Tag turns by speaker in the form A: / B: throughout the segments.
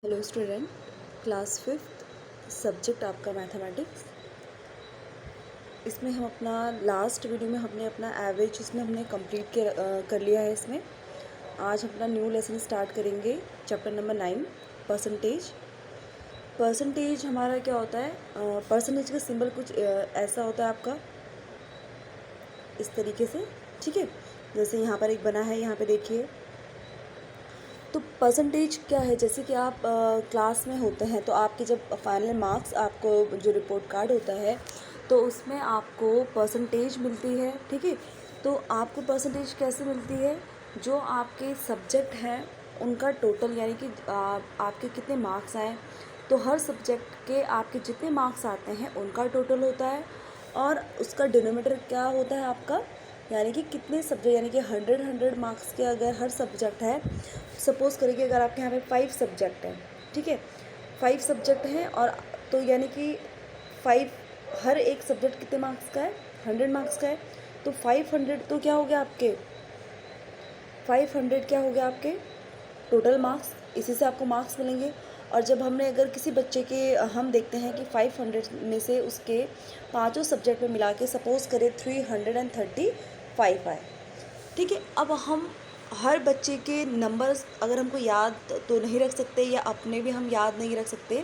A: Hello student, class fifth subject आपका mathematics. इसमें हम अपना लास्ट वीडियो में हमने अपना एवरेज इसमें हमने कंप्लीट कर लिया है। इसमें आज अपना न्यू लेसन स्टार्ट करेंगे, चैप्टर नंबर 9 परसेंटेज। परसेंटेज हमारा क्या होता है? परसेंटेज का सिंबल कुछ ऐसा होता है आपका, इस तरीके से। ठीक है, जैसे यहाँ पर एक बना है, यहाँ पे देखिए। तो परसेंटेज क्या है, जैसे कि आप क्लास में होते हैं तो आपके जब फाइनल मार्क्स, आपको जो रिपोर्ट कार्ड होता है तो उसमें आपको परसेंटेज मिलती है। ठीक है, तो आपको परसेंटेज कैसे मिलती है? जो आपके सब्जेक्ट हैं उनका टोटल, यानी कि आपके कितने मार्क्स आए, तो हर सब्जेक्ट के आपके जितने मार्क्स आते हैं उनका टोटल होता है। और उसका डिनोमिनेटर क्या होता है आपका, यानी कि कितने सब्जेक्ट, यानी कि 100 मार्क्स के अगर हर सब्जेक्ट है। सपोज़ करिए कि अगर आपके यहाँ पे 5 सब्जेक्ट हैं, ठीक है, 5 सब्जेक्ट हैं, और तो यानी कि 5, हर एक सब्जेक्ट कितने मार्क्स का है? 100 मार्क्स का है। तो 500 तो क्या हो गया आपके, 500 क्या हो गया आपके टोटल मार्क्स, इसी से आपको मार्क्स मिलेंगे। और जब हमने अगर किसी बच्चे के हम देखते हैं कि 500 में से उसके पाँचों सब्जेक्ट में मिला के सपोज़ करें 335 आए। ठीक है, अब हम हर बच्चे के नंबर्स अगर हमको याद तो नहीं रख सकते, या अपने भी हम याद नहीं रख सकते,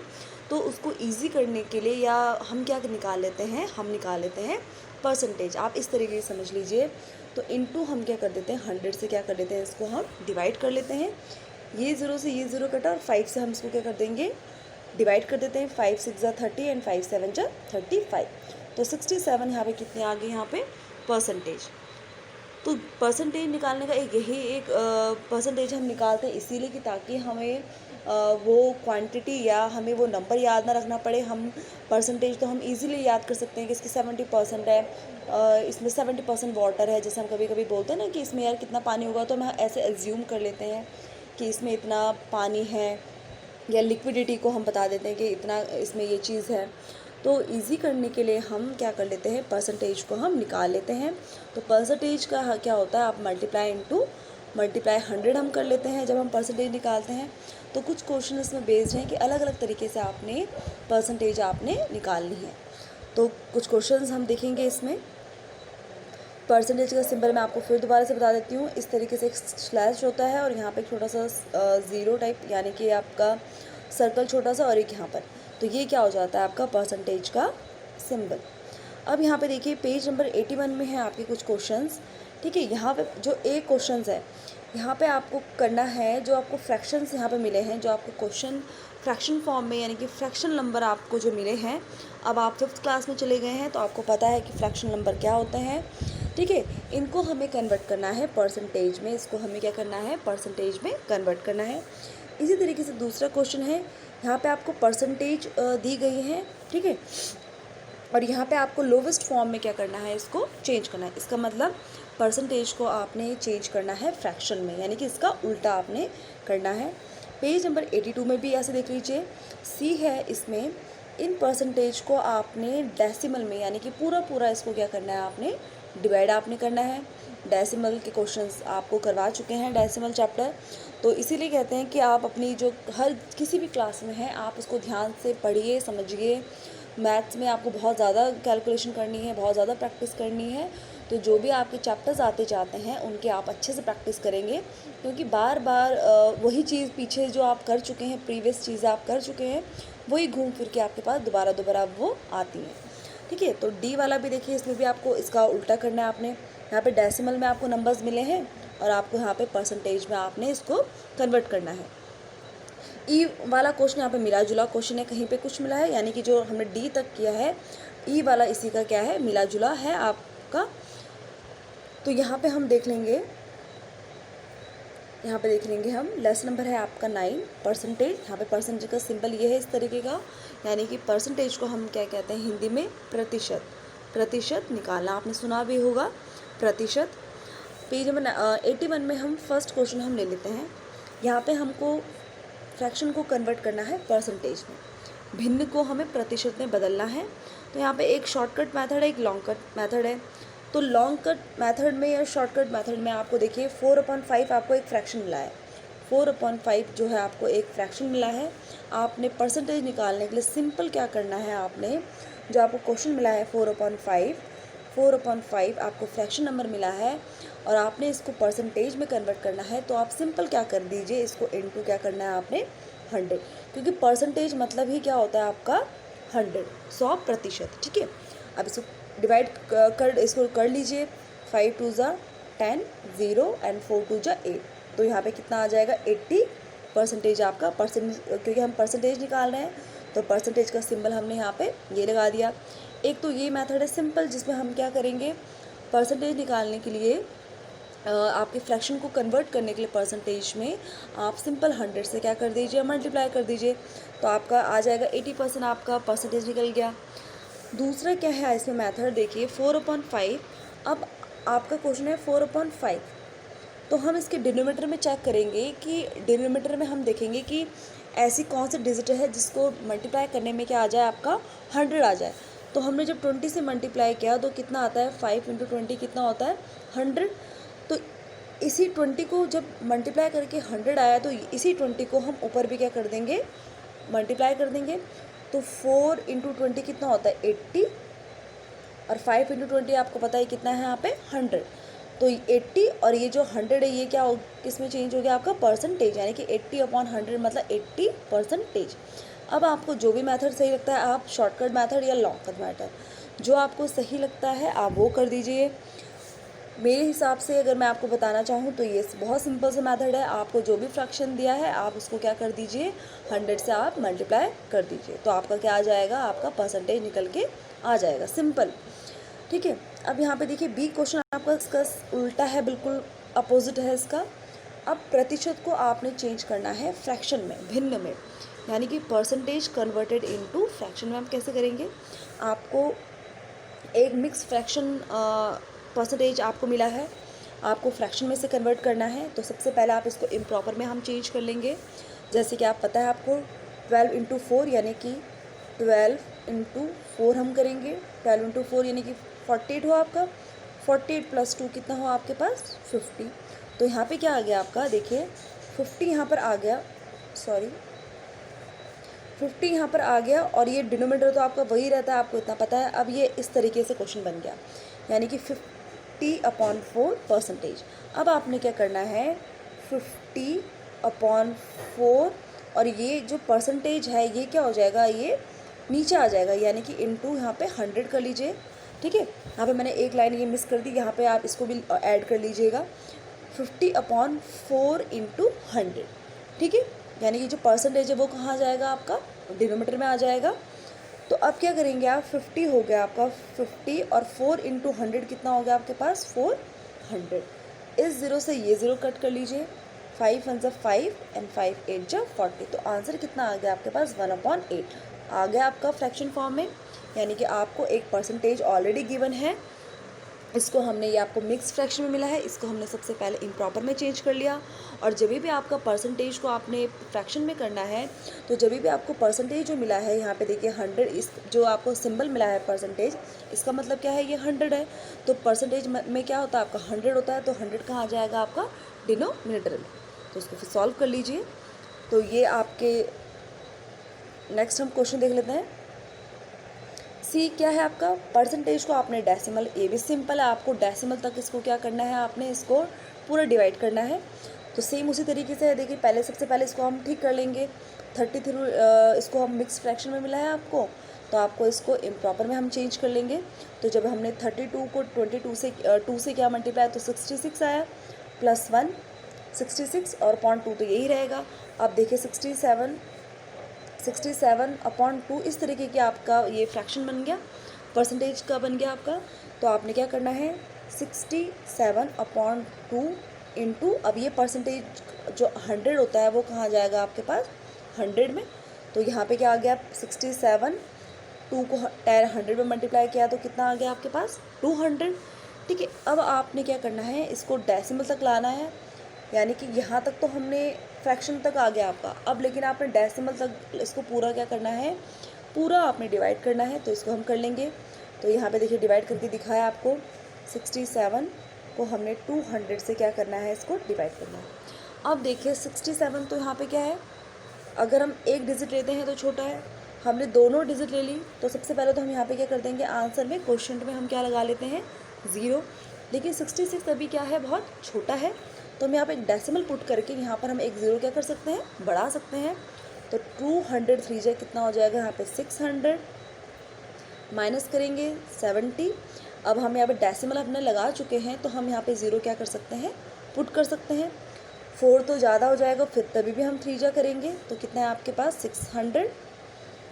A: तो उसको इजी करने के लिए या हम क्या निकाल लेते हैं, हम निकाल लेते हैं परसेंटेज। आप इस तरीके से समझ लीजिए। तो इनटू हम क्या कर देते हैं, 100 से क्या कर देते हैं, इसको हम डिवाइड कर लेते हैं। ये ज़ीरो से ये ज़ीरो कटा, और 5 से हम इसको क्या कर देंगे, डिवाइड कर देते हैं। 5 6 जा 30 एंड 5 7 जा 35। तो 67 यहाँ पे कितने आ गए, यहाँ पे परसेंटेज। तो परसेंटेज निकालने का यही एक परसेंटेज हम निकालते हैं इसीलिए कि ताकि हमें वो क्वांटिटी या हमें वो नंबर याद ना रखना पड़े। हम परसेंटेज तो हम इजीली याद कर सकते हैं कि इसकी 70% है, इसमें 70% वाटर है। जैसे हम कभी कभी बोलते हैं ना कि इसमें यार कितना पानी होगा, तो हम ऐसे एज्यूम कर लेते हैं कि इसमें इतना पानी है, या लिक्विडिटी को हम बता देते हैं कि इतना इसमें ये चीज़ है। तो इजी करने के लिए हम क्या कर लेते हैं, परसेंटेज को हम निकाल लेते हैं। तो परसेंटेज का क्या होता है, आप मल्टीप्लाई 100 हम कर लेते हैं जब हम परसेंटेज निकालते हैं। तो कुछ क्वेश्चन इसमें बेस्ड हैं कि अलग अलग तरीके से आपने परसेंटेज आपने निकालनी है। तो कुछ क्वेश्चंस हम देखेंगे इसमें। परसेंटेज का सिंबल मैं आपको फिर दोबारा से बता देती हूँ। इस तरीके से एक स्लैश होता है, और यहाँ पे एक छोटा सा ज़ीरो टाइप, यानी कि आपका सर्कल छोटा सा, और एक यहाँ पर। तो ये क्या हो जाता है आपका परसेंटेज का सिंबल। अब यहाँ पे देखिए पेज नंबर 81 में है आपके कुछ क्वेश्चंस। ठीक है, यहाँ पे जो एक क्वेश्चंस है, यहाँ पे आपको करना है, जो आपको फ्रैक्शंस यहाँ पे मिले हैं, जो आपको क्वेश्चन फ्रैक्शन फॉर्म में, यानी कि फ्रैक्शन नंबर आपको जो मिले हैं। अब आप 5th क्लास में चले गए हैं तो आपको पता है कि फ्रैक्शन नंबर क्या होते हैं। ठीक है, इनको हमें कन्वर्ट करना है परसेंटेज में, इसको हमें क्या करना है, परसेंटेज में कन्वर्ट करना है। इसी तरीके से दूसरा क्वेश्चन है, यहाँ पे आपको परसेंटेज दी गई है। ठीक है, और यहाँ पे आपको लोवेस्ट फॉर्म में क्या करना है, इसको चेंज करना है। इसका मतलब परसेंटेज को आपने चेंज करना है फ्रैक्शन में, यानी कि इसका उल्टा आपने करना है। पेज नंबर 82 में भी ऐसे देख लीजिए, सी है इसमें। इन परसेंटेज को आपने डेसिमल में, यानी कि पूरा पूरा इसको क्या करना है, आपने डिवाइड आपने करना है। डेसिमल के क्वेश्चंस आपको करवा चुके हैं डेसिमल चैप्टर, तो इसीलिए कहते हैं कि आप अपनी जो हर किसी भी क्लास में हैं आप उसको ध्यान से पढ़िए, समझिए। मैथ्स में आपको बहुत ज़्यादा कैलकुलेशन करनी है, बहुत ज़्यादा प्रैक्टिस करनी है। तो जो भी आपके चैप्टर्स आते जाते हैं उनके आप अच्छे से प्रैक्टिस करेंगे, क्योंकि बार बार वही चीज़ पीछे जो आप कर चुके हैं, प्रीवियस चीज़ें आप कर चुके हैं, वही घूम फिर के आपके पास दोबारा दोबारा वो आती हैं। ठीक है, तो डी वाला भी देखिए, इसमें भी आपको इसका उल्टा करना है आपने। यहाँ पे डेसिमल में आपको नंबर्स मिले हैं, और आपको यहाँ पे परसेंटेज में आपने इसको कन्वर्ट करना है। ई वाला क्वेश्चन यहाँ पे मिला जुला क्वेश्चन है, कहीं पे कुछ मिला है, यानी कि जो हमने डी तक किया है, ई वाला इसी का क्या है, मिला जुला है आपका। तो यहाँ पे हम देख लेंगे, यहाँ पे देख लेंगे हम, लेसन नंबर है आपका 9 परसेंटेज। यहाँ पे परसेंटेज का सिंबल ये है इस तरीके का, यानी कि परसेंटेज को हम क्या कहते हैं हिंदी में, प्रतिशत। प्रतिशत निकालना आपने सुना भी होगा, प्रतिशत। पेज नंबर 81 में हम फर्स्ट क्वेश्चन हम ले लेते हैं। यहाँ पे हमको फ्रैक्शन को कन्वर्ट करना है परसेंटेज में, भिन्न को हमें प्रतिशत में बदलना है। तो यहाँ पे एक शॉर्टकट मेथड है, एक लॉन्ग कट मेथड है। तो लॉन्ग कट मेथड में या शॉर्टकट मेथड में आपको देखिए 4/5 आपको एक फ्रैक्शन मिला है। 4/5 जो है आपको एक फ्रैक्शन मिला है। आपने परसेंटेज निकालने के लिए सिंपल क्या करना है, आपने जो आपको क्वेश्चन मिला है 4/5 आपको फ्रैक्शन नंबर मिला है और आपने इसको परसेंटेज में कन्वर्ट करना है। तो आप सिंपल क्या कर दीजिए, इसको इनटू क्या करना है आपने 100, क्योंकि परसेंटेज मतलब ही क्या होता है आपका 100, 100%। ठीक है, अब इसको डिवाइड इसको कर लीजिए। 5 2 ज़ा 10, 0 एंड 4 2 ज़ा 8। तो यहाँ पे कितना आ जाएगा 80% आपका क्योंकि हम परसेंटेज निकाल रहे हैं तो परसेंटेज का सिंबल हमने यहाँ पे ये लगा दिया। एक तो ये मेथड है सिंपल, जिसमें हम क्या करेंगे, परसेंटेज निकालने के लिए आपके फ्रैक्शन को कन्वर्ट करने के लिए परसेंटेज में आप सिंपल 100 से क्या कर दीजिए, मल्टीप्लाई कर दीजिए। तो आपका आ जाएगा 80% आपका परसेंटेज निकल गया। दूसरा क्या है इसमें मेथड, देखिए 4/5। अब आपका क्वेश्चन है 4/5, तो हम इसके डिनोमीटर में चेक करेंगे कि डिनोमीटर में हम देखेंगे कि ऐसी कौन सी डिजिट है जिसको मल्टीप्लाई करने में क्या आ जाए, आपका 100 आ जाए। तो हमने जब 20 से मल्टीप्लाई किया तो कितना आता है, 5 × 20 कितना होता है 100। तो इसी 20 को जब मल्टीप्लाई करके 100 आया तो इसी 20 को हम ऊपर भी क्या कर देंगे, मल्टीप्लाई कर देंगे। तो 4 × 20 कितना होता है 80 और 5 × 20 आपको पता है कितना है यहाँ पे 100। तो 80 और ये जो 100 है ये क्या हो, किस में चेंज हो गया आपका परसेंटेज, यानी कि 80/100 मतलब 80%। अब आपको जो भी मेथड सही लगता है, आप शॉर्टकट मेथड या लॉन्ग कट मेथड, जो आपको सही लगता है आप वो कर दीजिए। मेरे हिसाब से अगर मैं आपको बताना चाहूँ तो ये बहुत सिंपल सा मेथड है। आपको जो भी फ्रैक्शन दिया है आप उसको क्या कर दीजिए, 100 से आप मल्टीप्लाई कर दीजिए, तो आपका क्या आ जाएगा, आपका परसेंटेज निकल के आ जाएगा, सिंपल। ठीक है, अब यहाँ पे देखिए बी क्वेश्चन आपका इसका उल्टा है, बिल्कुल अपोजिट है इसका। अब प्रतिशत को आपने चेंज करना है फ्रैक्शन में, भिन्न में, यानी कि परसेंटेज कन्वर्टेड इनटू फ्रैक्शन में हम कैसे करेंगे। आपको एक मिक्स फ्रैक्शन परसेंटेज आपको मिला है, आपको फ्रैक्शन में से कन्वर्ट करना है। तो सबसे पहले आप इसको इम्प्रॉपर में हम चेंज कर लेंगे। जैसे कि आप पता है आपको 12 × 4 यानी कि 12 × 4 हम करेंगे। 12 × 4 यानी कि 48 हो आपका, 48 + 2 कितना हो आपके पास 50। तो यहाँ पे क्या आ गया आपका, देखिए 50 यहाँ पर आ गया, सॉरी 50 यहाँ पर आ गया और ये डिनोमीटर तो आपका वही रहता है, आपको इतना पता है। अब ये इस तरीके से क्वेश्चन बन गया, यानी कि 50/4%। अब आपने क्या करना है, 50/4 और ये जो परसेंटेज है ये क्या हो जाएगा, ये नीचे आ जाएगा, यानी कि इनटू यहाँ पे 100 कर लीजिए। ठीक है, यहाँ पे मैंने एक लाइन ये मिस कर दी, यहाँ पे आप इसको भी ऐड कर लीजिएगा, 50/4 × 100। ठीक है, यानी कि जो परसेंटेज है वो कहाँ आ जाएगा, आपका डिनोमीटर में आ जाएगा। तो अब क्या करेंगे आप, 50 हो गया आपका 50 और 4 × 100 कितना हो गया आपके पास 400। इस 0 से ये 0 कट कर लीजिए, 5 1 ज़ा 5 एंड 5 8 ज़ा 40। तो आंसर कितना आ गया आपके पास 1/8 आ गया आपका फ्रैक्शन फॉर्म में, यानी कि आपको एक परसेंटेज ऑलरेडी गिवन है। इसको हमने, ये आपको मिक्स फ्रैक्शन में मिला है, इसको हमने सबसे पहले इम्प्रॉपर में चेंज कर लिया। और जब भी आपका परसेंटेज को आपने फ्रैक्शन में करना है, तो जब भी आपको परसेंटेज जो मिला है, यहाँ पे देखिए 100, इस जो आपको सिंबल मिला है परसेंटेज, इसका मतलब क्या है, ये 100 है। तो परसेंटेज में क्या होता है आपका 100 होता है, तो 100 कहाँ आ जाएगा आपका डिनोमिनेटर में। तो इसको फिर सॉल्व कर लीजिए। तो ये आपके नेक्स्ट हम क्वेश्चन देख लेते हैं। सी क्या है आपका, परसेंटेज को आपने डेसिमल, ये भी सिंपल है, आपको डेसिमल तक इसको क्या करना है, आपने इसको पूरा डिवाइड करना है। तो सेम उसी तरीके से है, देखिए पहले सबसे पहले इसको हम ठीक कर लेंगे। 33 इसको हम मिक्स फ्रैक्शन में मिला है आपको, तो आपको इसको इम्प्रॉपर में हम चेंज कर लेंगे। तो जब हमने 32 को 2 से क्या मल्टीप्लाई, तो 66 आया, +1 66 और 0.2 तो यही रहेगा। अब देखिए 67/2 इस तरीके की आपका ये फ्रैक्शन बन गया, परसेंटेज का बन गया आपका। तो आपने क्या करना है, 67/2 इंटू, अब ये परसेंटेज जो 100 होता है वो कहाँ जाएगा आपके पास 100 में। तो यहाँ पे क्या आ गया, 67, 2 को 100 में मल्टीप्लाई किया तो कितना आ गया आपके पास 200। ठीक है, अब आपने क्या करना है, इसको डेसिमल तक लाना है, यानी कि यहाँ तक तो हमने फ्रैक्शन तक आ गया आपका। अब लेकिन आपने डेसिमल तक इसको पूरा क्या करना है, पूरा आपने डिवाइड करना है। तो इसको हम कर लेंगे। तो यहाँ पे देखिए डिवाइड करके दिखाया आपको, 67 को हमने 200 से क्या करना है, इसको डिवाइड करना है। अब देखिए 67 तो यहाँ पे क्या है, अगर हम एक डिजिट लेते हैं तो छोटा है, हमने दोनों डिजिट ले ली तो सबसे पहले तो हम यहाँ पे क्या कर देंगे, आंसर में क्वेश्चन में हम क्या लगा लेते हैं, 0। लेकिन 66 अभी क्या है, बहुत छोटा है, तो हम यहाँ पे एक डेसिमल पुट करके यहाँ पर हम एक 0 क्या कर सकते हैं, बढ़ा सकते हैं। तो 203 जाए कितना हो जाएगा यहाँ पे 600, माइनस करेंगे 70। अब हम यहाँ पे डेसिमल हमने लगा चुके हैं तो हम यहाँ पे 0 क्या कर सकते हैं, पुट कर सकते हैं। 4 तो ज़्यादा हो जाएगा, फिर तभी भी हम 3 जा करेंगे तो कितना है आपके पास 600,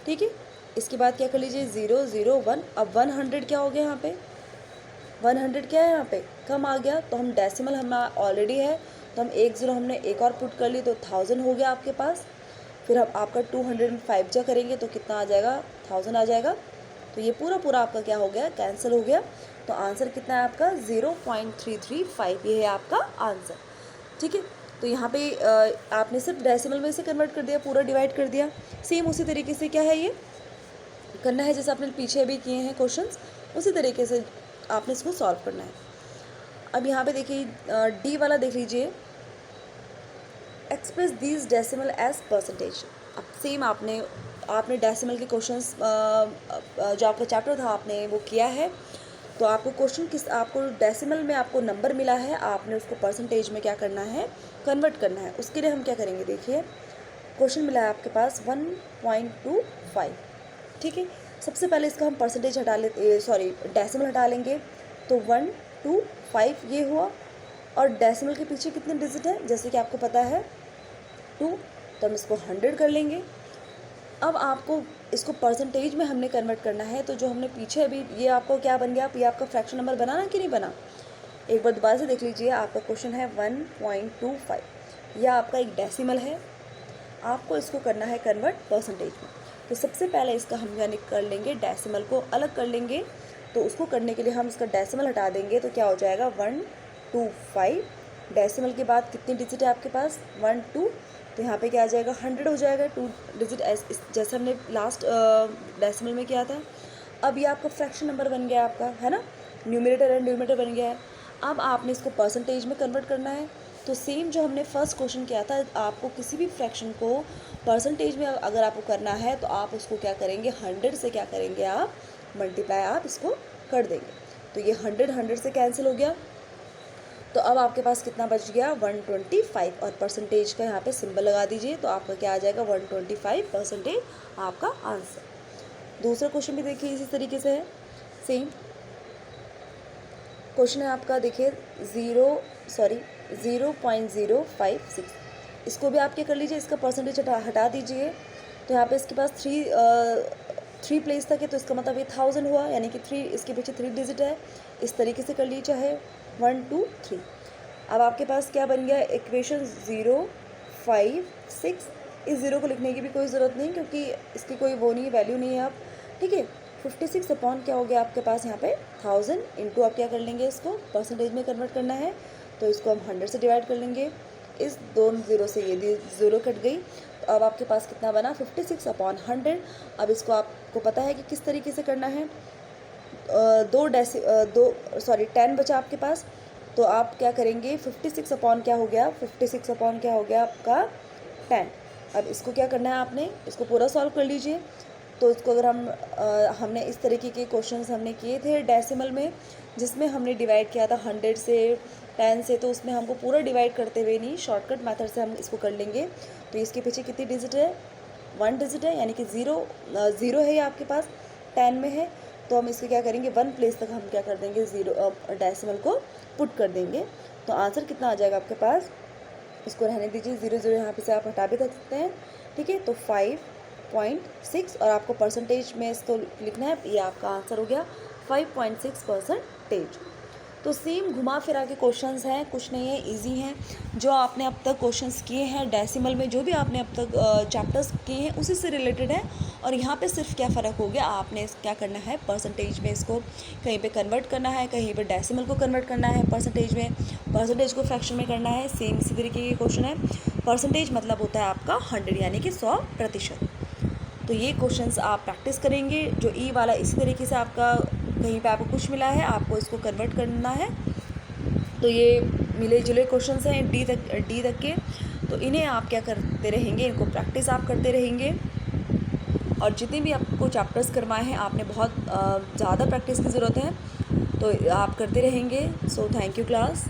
A: ठीक है। इसके बाद क्या कर लीजिए 0 0 1, अब 100 क्या हो गया यहाँ पे, 100 क्या है यहाँ पे, कम आ गया, तो हम डेसिमल हमारा ऑलरेडी है तो हम एक 0 हमने एक और पुट कर ली तो 1000 हो गया आपके पास। फिर हम आपका 205 जा करेंगे तो कितना आ जाएगा, 1000 आ जाएगा। तो ये पूरा आपका क्या हो गया, कैंसिल हो गया। तो आंसर कितना है आपका 0.335, ये है आपका आंसर, ठीक है। तो यहाँ पे आपने सिर्फ डेसिमल में से कन्वर्ट कर दिया, पूरा डिवाइड कर दिया। सेम उसी तरीके से क्या है ये करना है जैसे आपने पीछे अभी किए हैं क्वेश्चंस, उसी तरीके से आपने इसको सॉल्व करना है। अब यहाँ पे देखिए डी वाला देख लीजिए, express these decimal as percentage. अब सेम आपने डेसिमल के क्वेश्चंस जो आपका चैप्टर था आपने वो किया है, तो आपको क्वेश्चन आपको डेसिमल में आपको नंबर मिला है, आपने उसको परसेंटेज में क्या करना है, कन्वर्ट करना है। उसके लिए हम क्या करेंगे, देखिए क्वेश्चन मिला है आपके पास 1.25, ठीक है। सबसे पहले इसका हम परसेंटेज हटा ले, सॉरी डेसिमल हटा लेंगे, तो 125 ये हुआ। और डेसिमल के पीछे कितने डिजिट है, जैसे कि आपको पता है 2, तो हम इसको 100 कर लेंगे। अब आपको इसको परसेंटेज में हमने कन्वर्ट करना है, तो जो हमने पीछे अभी ये आपको क्या बन गया, ये आपका फ्रैक्शन नंबर बना ना कि नहीं बना, एक बार दोबारा से देख लीजिए। आपका क्वेश्चन है 1.25, यह आपका एक डेसिमल है, आपको इसको करना है कन्वर्ट परसेंटेज में। तो सबसे पहले इसका हम यानी कर लेंगे, डेसिमल को अलग कर लेंगे। तो उसको करने के लिए हम इसका डेसिमल हटा देंगे, तो क्या हो जाएगा 125। डेसिमल के बाद कितनी डिजिट है आपके पास, 1 2, तो यहाँ पे क्या आ जाएगा 100 हो जाएगा, 2 डिजिट जैसे हमने लास्ट डेसिमल में किया था। अब ये आपका फ्रैक्शन नंबर बन गया आपका, है ना, न्यूमरेटर एंड डिनोमिनेटर बन गया है। अब आपने इसको परसेंटेज में कन्वर्ट करना है। तो सेम जो हमने फर्स्ट क्वेश्चन किया था, आपको किसी भी फ्रैक्शन को परसेंटेज में अगर आपको करना है तो आप उसको क्या करेंगे, 100 से क्या करेंगे, आप मल्टीप्लाई आप इसको कर देंगे। तो ये 100 से कैंसिल हो गया। तो अब आपके पास कितना बच गया, 125, और परसेंटेज का यहाँ पे सिंबल लगा दीजिए, तो आपका क्या आ जाएगा 125% आपका आंसर। दूसरा क्वेश्चन भी देखिए इसी तरीके से है, सेम क्वेश्चन है आपका, देखिए 0.056। इसको भी आप क्या कर लीजिए, इसका परसेंटेज हटा दीजिए। तो यहाँ पे इसके पास 3 प्लेस तक है, तो इसका मतलब ये 1000 हुआ, यानी कि 3 इसके पीछे 3 डिजिट है। इस तरीके से कर लीजिए, चाहे 1 2 3। अब आपके पास क्या बन गया, इक्वेशन 056। इस 0 को लिखने की भी कोई ज़रूरत नहीं, क्योंकि इसकी कोई वो नहीं, वैल्यू नहीं है आप, ठीक है। 56 अपॉन क्या हो गया आपके पास यहाँ पे 1000 इंटू, आप क्या कर लेंगे, इसको परसेंटेज में कन्वर्ट करना है, तो इसको हम 100 से डिवाइड कर लेंगे। इस 2 0 से ये 0 कट गई, तो अब आपके पास कितना बना 56 अपॉन 100। अब इसको आपको पता है कि किस तरीके से करना है, 10 बचा आपके पास, तो आप क्या करेंगे 56 अपॉन क्या हो गया, 56 अपॉन क्या हो गया आपका 10। अब इसको क्या करना है, आपने इसको पूरा सॉल्व कर लीजिए। तो इसको अगर हमने इस तरीके के क्वेश्चंस हमने किए थे डेसिमल में, जिसमें हमने डिवाइड किया था 100 से 10 से, तो उसमें हमको पूरा डिवाइड करते हुए नहीं, शॉर्टकट मेथड से हम इसको कर लेंगे। तो इसके पीछे कितनी डिजिट है, 1 डिजिट है, यानी कि 0 है ये आपके पास, 10 में है, तो हम इसको क्या करेंगे 1 प्लेस तक हम क्या कर देंगे, 0 डेसिमल को पुट कर देंगे। तो आंसर कितना आ जाएगा आपके पास, इसको रहने दीजिए, 0 0 यहाँ पे से आप हटा भी सकते हैं, ठीक है। तो 5.6, और आपको परसेंटेज में इसको लिखना है, ये आपका आंसर हो गया 5.6%। तो सेम घुमा फिरा के क्वेश्चंस हैं, कुछ नहीं है, इजी हैं। जो आपने अब तक क्वेश्चंस किए हैं डेसिमल में, जो भी आपने अब तक चैप्टर्स किए हैं उसी से रिलेटेड है। और यहाँ पे सिर्फ क्या फ़र्क हो गया, आपने क्या करना है, परसेंटेज में इसको कहीं पे कन्वर्ट करना है, कहीं पे डेसिमल को कन्वर्ट करना है परसेंटेज में, परसेंटेज को फ्रैक्शन में करना है। सेम इसी तरीके के क्वेश्चन है। परसेंटेज मतलब होता है आपका 100, यानी कि 100%। तो ये क्वेश्चंस आप प्रैक्टिस करेंगे। जो ई वाला इसी तरीके से आपका कहीं पे आपको कुछ मिला है, आपको इसको कन्वर्ट करना है। तो ये मिले जुले क्वेश्चंस हैं डी तक के, तो इन्हें आप क्या करते रहेंगे, इनको प्रैक्टिस आप करते रहेंगे। और जितने भी आपको चैप्टर्स करवाए हैं आपने बहुत ज़्यादा प्रैक्टिस की ज़रूरत है, तो आप करते रहेंगे। So thank you class.